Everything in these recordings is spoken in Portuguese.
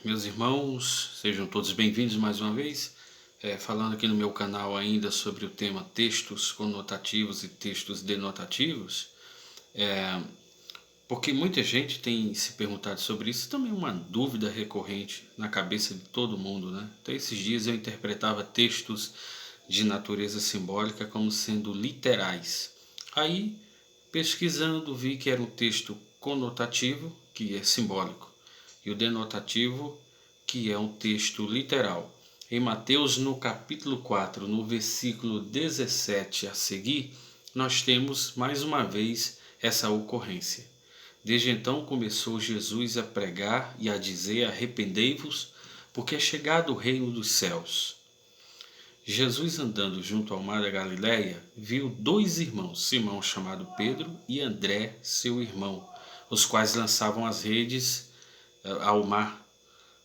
Meus irmãos, sejam todos bem-vindos mais uma vez. Falando aqui no meu canal ainda sobre o tema textos conotativos e textos denotativos, porque muita gente tem se perguntado sobre isso, também é uma dúvida recorrente na cabeça de todo mundo, né? Então, esses dias eu interpretava textos de natureza simbólica como sendo literais. Aí, pesquisando, vi que era um texto conotativo, que é simbólico, e o denotativo, que é um texto literal. Em Mateus, no capítulo 4, no versículo 17 a seguir, nós temos mais uma vez essa ocorrência. Desde então começou Jesus a pregar e a dizer: arrependei-vos, porque é chegado o reino dos céus. Jesus, andando junto ao mar da Galileia, viu dois irmãos, Simão chamado Pedro e André, seu irmão, os quais lançavam as redes ao mar,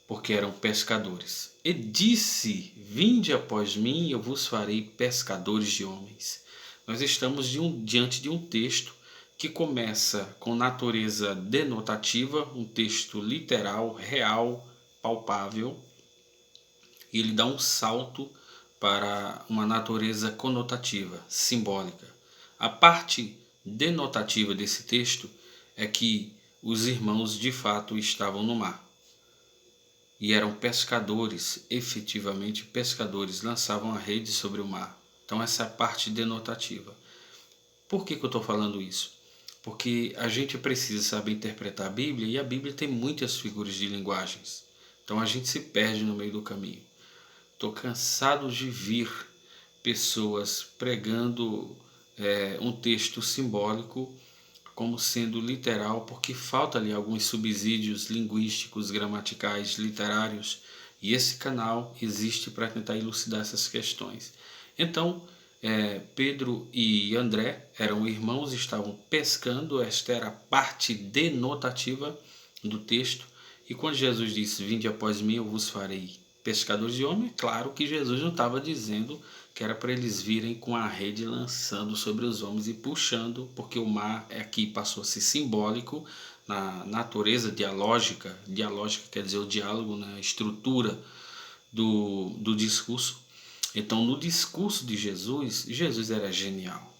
porque eram pescadores. E disse: vinde após mim, e eu vos farei pescadores de homens. Nós estamos diante de um texto que começa com natureza denotativa, um texto literal, real, palpável, e ele dá um salto para uma natureza conotativa, simbólica. A parte denotativa desse texto é que os irmãos de fato estavam no mar e eram pescadores, efetivamente pescadores, lançavam a rede sobre o mar. Então essa é a parte denotativa. Por que eu estou falando isso? Porque a gente precisa saber interpretar a Bíblia e a Bíblia tem muitas figuras de linguagens. Então a gente se perde no meio do caminho. Estou cansado de vir pessoas pregando um texto simbólico como sendo literal, porque falta ali alguns subsídios linguísticos, gramaticais, literários, e esse canal existe para tentar elucidar essas questões. Então, Pedro e André eram irmãos, estavam pescando, esta era a parte denotativa do texto, e quando Jesus disse: vinde após mim, eu vos farei pescadores de homens, é claro que Jesus não estava dizendo que era para eles virem com a rede lançando sobre os homens e puxando, porque o mar aqui passou a ser simbólico na natureza dialógica. Dialógica quer dizer o diálogo, né? A estrutura do discurso. Então, no discurso de Jesus, Jesus era genial.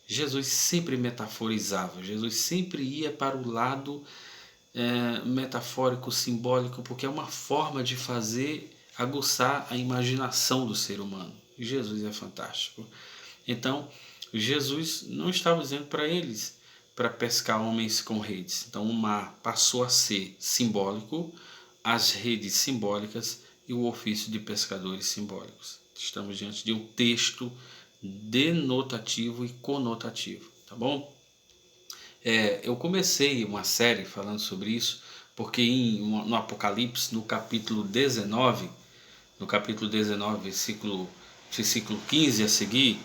Jesus sempre metaforizava, Jesus sempre ia para o lado metafórico, simbólico, porque é uma forma de fazer aguçar a imaginação do ser humano. Jesus é fantástico. Então, Jesus não estava dizendo para eles para pescar homens com redes. Então, o mar passou a ser simbólico, as redes simbólicas e o ofício de pescadores simbólicos. Estamos diante de um texto denotativo e conotativo, tá bom? Eu comecei uma série falando sobre isso, porque no Apocalipse, no capítulo 19, versículo 15 a seguir,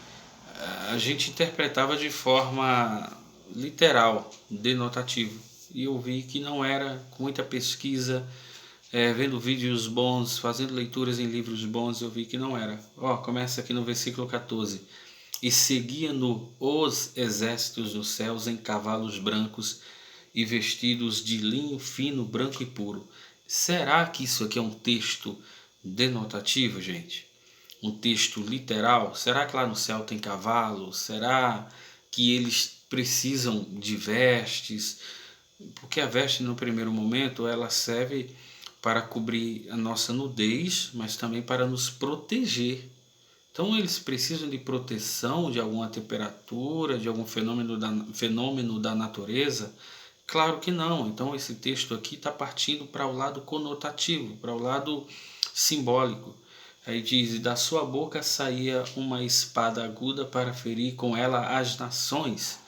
a gente interpretava de forma literal, denotativa. E eu vi que não era, com muita pesquisa, vendo vídeos bons, fazendo leituras em livros bons, eu vi que não era. Começa aqui no versículo 14. E seguia-no os exércitos dos céus em cavalos brancos e vestidos de linho fino, branco e puro. Será que isso aqui é um texto denotativo, gente? Um texto literal? Será que lá no céu tem cavalos? Será que eles precisam de vestes? Porque a veste, no primeiro momento, ela serve para cobrir a nossa nudez, mas também para nos proteger. Então eles precisam de proteção de alguma temperatura, de algum fenômeno da natureza? Claro que não. Então esse texto aqui está partindo para o lado conotativo, para o lado simbólico. Aí diz: da sua boca saía uma espada aguda para ferir com ela as nações,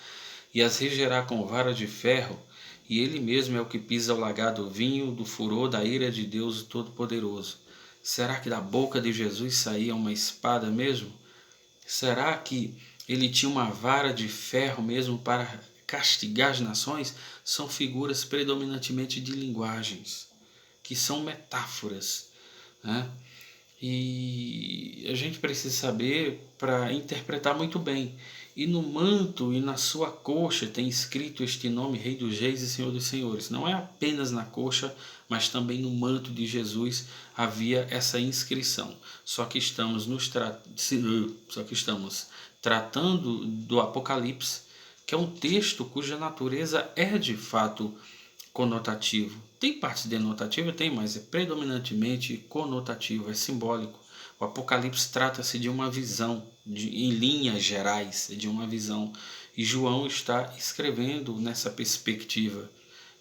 e as regerá com vara de ferro, e ele mesmo é o que pisa o lagado vinho do furor da ira de Deus Todo-Poderoso. Será que da boca de Jesus saía uma espada mesmo? Será que ele tinha uma vara de ferro mesmo para castigar as nações? São figuras predominantemente de linguagens, que são metáforas, né? E a gente precisa saber para interpretar muito bem. e no manto e na sua coxa tem escrito este nome, Rei dos Reis e Senhor dos Senhores. Não é apenas na coxa, mas também no manto de Jesus havia essa inscrição. Só que estamos tratando do Apocalipse, que é um texto cuja natureza é de fato conotativo. Tem parte denotativa? Tem, mas é predominantemente conotativo, é simbólico. O Apocalipse trata-se de uma visão, em linhas gerais, de uma visão. E João está escrevendo nessa perspectiva.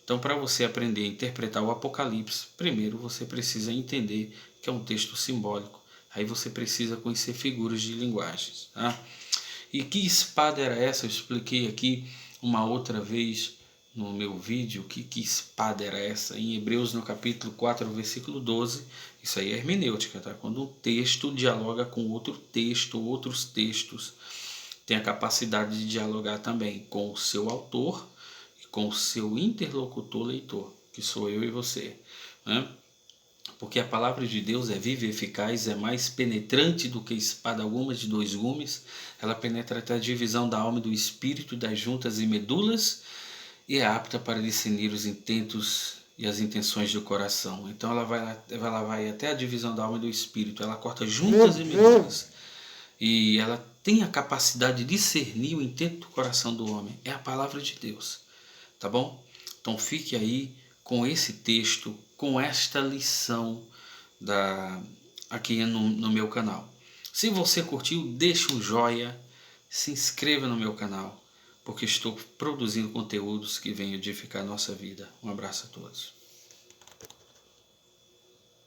Então, para você aprender a interpretar o Apocalipse, primeiro você precisa entender que é um texto simbólico. Aí você precisa conhecer figuras de linguagens. Tá? E que espada era essa? Eu expliquei aqui uma outra vez no meu vídeo que espada era essa. Em Hebreus, no capítulo 4, versículo 12, isso aí é hermenêutica, tá? Quando um texto dialoga com outro texto, outros textos, tem a capacidade de dialogar também com o seu autor e com o seu interlocutor leitor, que sou eu e você, né? Porque a palavra de Deus é viva e eficaz, é mais penetrante do que espada alguma de dois gumes. Ela penetra até a divisão da alma e do espírito, das juntas e medulas, e é apta para discernir os intentos e as intenções do coração. Então ela vai até a divisão da alma e do espírito, ela corta juntas e medulas. E ela tem a capacidade de discernir o intento do coração do homem. É a palavra de Deus, tá bom? Então fique aí com esse texto, com esta lição aqui no meu canal. Se você curtiu, deixa um joinha, se inscreva no meu canal, porque estou produzindo conteúdos que venham edificar a nossa vida. Um abraço a todos.